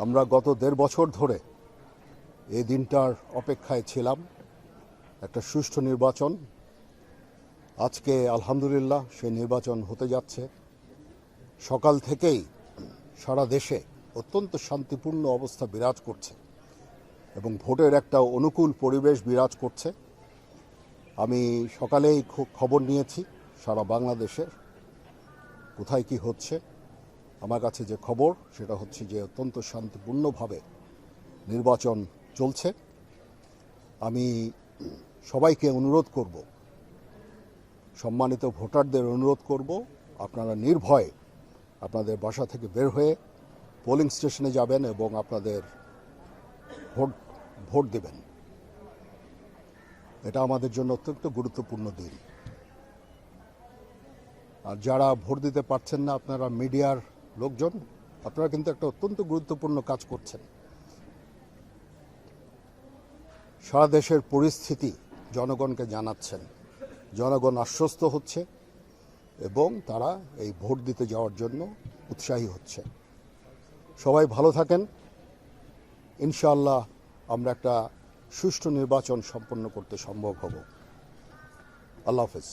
আমরা গত 1.5 বছর ধরে এই দিনটার অপেক্ষায় ছিলাম, একটা সুষ্ঠু নির্বাচন। আজকে আলহামদুলিল্লাহ সেই নির্বাচন হতে যাচ্ছে। সকাল থেকেই সারা দেশে অত্যন্ত শান্তিপূর্ণ অবস্থা বিরাজ করছে এবং ভোটের একটা অনুকূল পরিবেশ বিরাজ করছে। আমি সকালেই খবর নিয়েছি সারা বাংলাদেশের কোথায় কি হচ্ছে। আমার কাছে যে খবর সেটা হচ্ছে যে অত্যন্ত শান্তিপূর্ণভাবে নির্বাচন চলছে। আমি সবাইকে অনুরোধ করব, সম্মানিত ভোটারদের অনুরোধ করব, আপনারা নির্ভয়ে আপনাদের বাসা থেকে বের হয়ে পোলিং স্টেশনে যাবেন এবং আপনাদের ভোট দেবেন। এটা আমাদের জন্য অত্যন্ত গুরুত্বপূর্ণ দিন। আর যারা ভোট দিতে পারছেন না, আপনারা মিডিয়ার লোকজন, আপনারা কিন্তু একটা অত্যন্ত গুরুত্বপূর্ণ কাজ করছেন। সারা দেশের পরিস্থিতি জনগণকে জানাচ্ছেন, জনগণ আশ্বস্ত হচ্ছে এবং তারা এই ভোট দিতে যাওয়ার জন্য উৎসাহী হচ্ছে। সবাই ভালো থাকেন। ইনশাআল্লাহ আমরা একটা সুষ্ঠু নির্বাচন সম্পন্ন করতে সম্ভব হব। আল্লাহ হাফেজ।